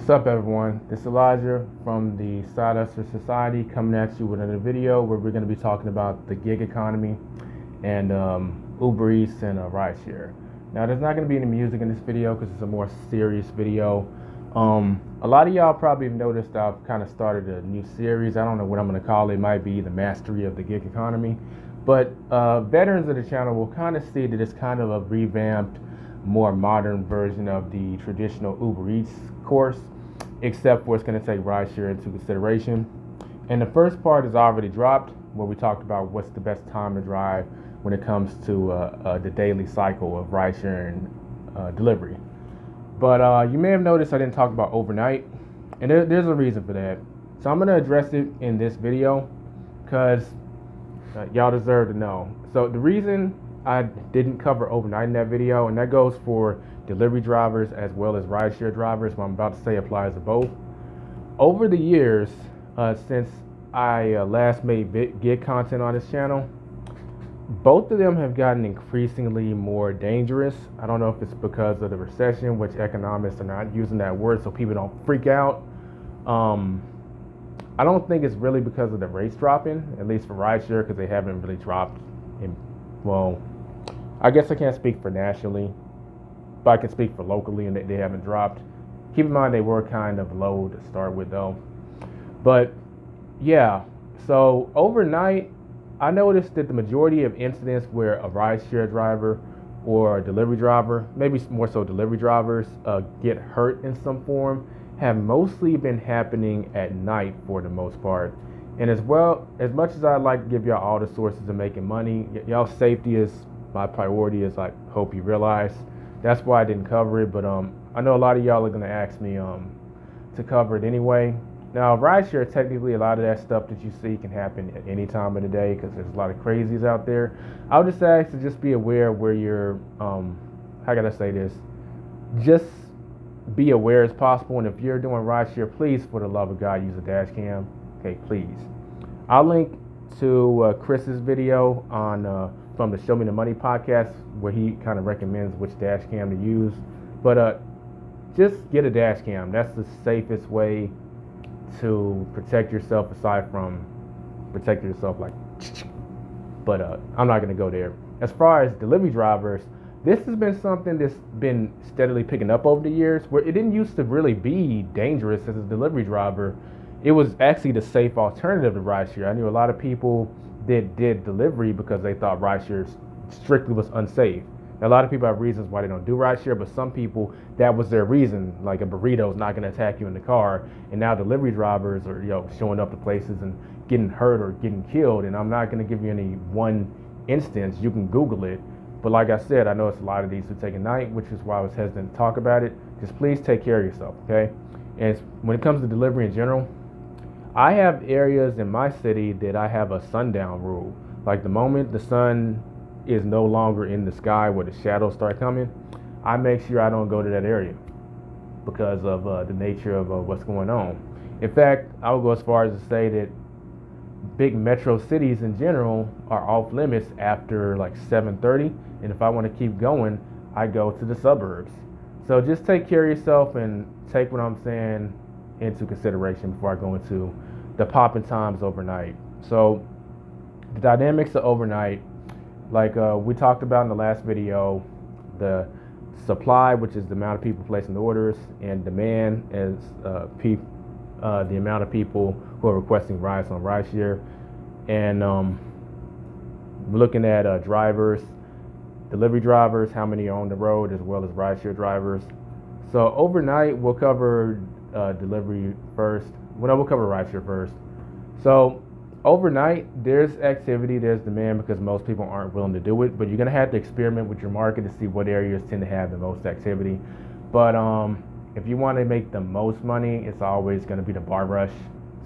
What's up, everyone? This is Elijah from the Side Hustler Society coming at you with another video where we're going to be talking about the gig economy and Uber Eats and rideshare. Now, there's not going to be any music in this video because it's a more serious video. A lot of y'all probably have noticed I've kind of started a new series. I don't know what I'm going to call it. It might be the mastery of the gig economy. But veterans of the channel will kind of see that it's kind of a revamped, more modern version of the traditional Uber Eats course, except for it's going to take rideshare into consideration. And the first part is already dropped, where we talked about what's the best time to drive when it comes to the daily cycle of rideshare and delivery. But you may have noticed I didn't talk about overnight, and there's a reason for that. So I'm going to address it in this video because y'all deserve to know. So the reason I didn't cover overnight in that video, and that goes for delivery drivers as well as rideshare drivers, what I'm about to say applies to both. Over the years, since I last made gig content on this channel, both of them have gotten increasingly more dangerous. I don't know if it's because of the recession, which economists are not using that word so people don't freak out. I don't think it's really because of the rates dropping, at least for rideshare, because they haven't really dropped in, well, I guess I can't speak for nationally, but I can speak for locally, and they haven't dropped. Keep in mind they were kind of low to start with though. But yeah, so overnight, I noticed that the majority of incidents where a rideshare driver or a delivery driver, maybe more so delivery drivers, get hurt in some form, have mostly been happening at night for the most part. And as well, as much as I'd like to give y'all all the sources of making money, y'all's safety is my priority, as I hope you realize. That's why I didn't cover it, but I know a lot of y'all are gonna ask me to cover it anyway. Now, rideshare, technically, a lot of that stuff that you see can happen at any time of the day because there's a lot of crazies out there. I would just ask to just be aware where you're, how can I say this? Just be aware as possible. And if you're doing rideshare, please, for the love of God, use a dash cam. Okay, please. I'll link to Chris's video on from the Show Me the Money podcast where he kind of recommends which dash cam to use. But just get a dash cam. That's the safest way to protect yourself, aside from protect yourself like. But I'm not going to go there. As far as delivery drivers, this has been something that's been steadily picking up over the years, where it didn't used to really be dangerous as a delivery driver. It was actually the safe alternative to rideshare. I knew a lot of people that did delivery because they thought rideshare strictly was unsafe. Now, a lot of people have reasons why they don't do rideshare, but some people, that was their reason. Like a burrito is not going to attack you in the car, and now delivery drivers are showing up to places and getting hurt or getting killed. And I'm not going to give you any one instance. You can Google it. But like I said, I know it's a lot of these who take a night, which is why I was hesitant to talk about it. Just please take care of yourself, okay? And when it comes to delivery in general, I have areas in my city that I have a sundown rule. Like the moment the sun is no longer in the sky where the shadows start coming, I make sure I don't go to that area because of the nature of what's going on. In fact, I would go as far as to say that big metro cities in general are off limits after like 7:30, and if I want to keep going, I go to the suburbs. So just take care of yourself and take what I'm saying into consideration before I go into the popping times overnight. So the dynamics of overnight, like we talked about in the last video, the supply, which is the amount of people placing orders, and demand is the amount of people who are requesting rides on rideshare. And we're looking at drivers, delivery drivers, how many are on the road, as well as rideshare drivers. So overnight, we'll cover delivery first. Well, no, we'll cover rideshare first. So overnight, there's activity, there's demand because most people aren't willing to do it, but you're going to have to experiment with your market to see what areas tend to have the most activity. But if you want to make the most money, it's always going to be the bar rush.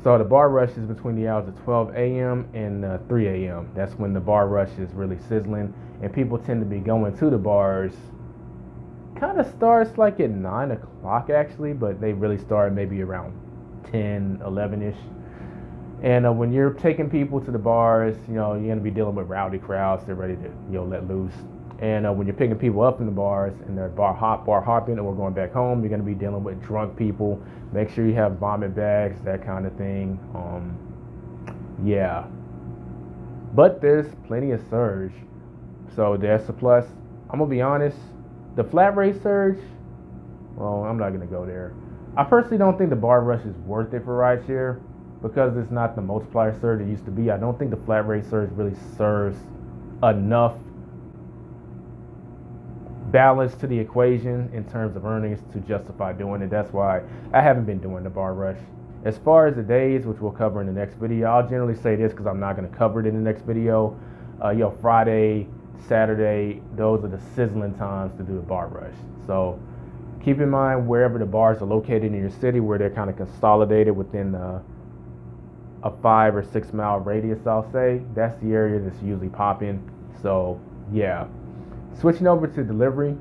So the bar rush is between the hours of 12 a.m. and 3 a.m. That's when the bar rush is really sizzling, and people tend to be going to the bars. Kind of starts like at 9 o'clock actually, but they really start maybe around 10, 11-ish. And when you're taking people to the bars, you're going to be dealing with rowdy crowds. They're ready to, let loose. And when you're picking people up in the bars and they're bar hopping or going back home, you're going to be dealing with drunk people. Make sure you have vomit bags, that kind of thing. Yeah. But there's plenty of surge. So that's a plus. I'm going to be honest. The flat rate surge, well, I'm not going to go there. I personally don't think the bar rush is worth it for rideshare because it's not the multiplier surge it used to be. I don't think the flat rate surge really serves enough balance to the equation in terms of earnings to justify doing it. That's why I haven't been doing the bar rush. As far as the days, which we'll cover in the next video, I'll generally say this because I'm not going to cover it in the next video. Friday, Saturday, those are the sizzling times to do the bar rush. So keep in mind wherever the bars are located in your city, where they're kind of consolidated within a 5 or 6 mile radius, I'll say. That's the area that's usually popping. So yeah. Switching over to delivery,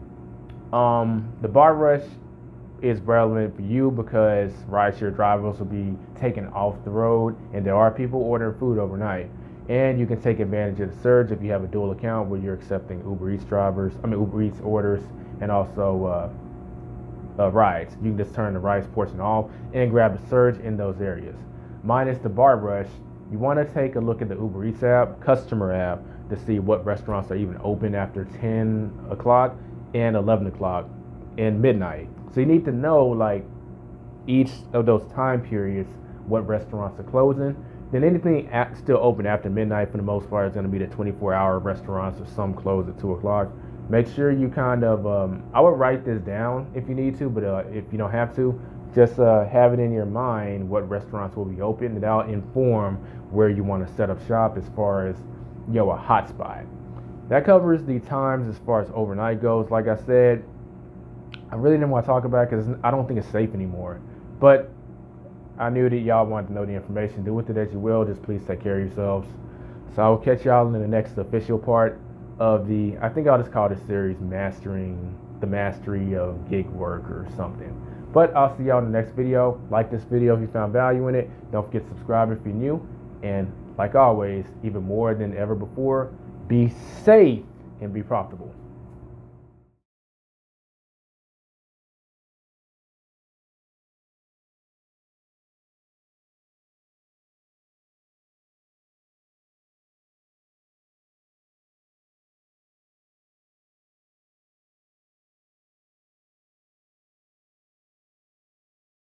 the bar rush is relevant for you because rideshare drivers will be taken off the road, and there are people ordering food overnight. And you can take advantage of the surge if you have a dual account where you're accepting Uber Eats orders and also rides. You can just turn the rides portion off and grab the surge in those areas. Minus the bar rush, you want to take a look at the Uber Eats app, customer app, to see what restaurants are even open after 10 o'clock and 11 o'clock and midnight. So you need to know like each of those time periods what restaurants are closing. Then anything still open after midnight for the most part is going to be the 24-hour restaurants, or some close at 2 o'clock. Make sure you kind of, I would write this down if you need to, but if you don't have to, just have it in your mind what restaurants will be open, and that'll inform where you want to set up shop as far as a hotspot. That covers the times as far as overnight goes. Like I said, I really didn't want to talk about it because I don't think it's safe anymore. But I knew that y'all wanted to know the information. Do with it as you will. Just please take care of yourselves. So I will catch y'all in the next official part of I think I'll just call this series Mastering the Mastery of Gig Work or something. But I'll see y'all in the next video. Like this video if you found value in it. Don't forget to subscribe if you're new. And like always, even more than ever before, be safe and be profitable.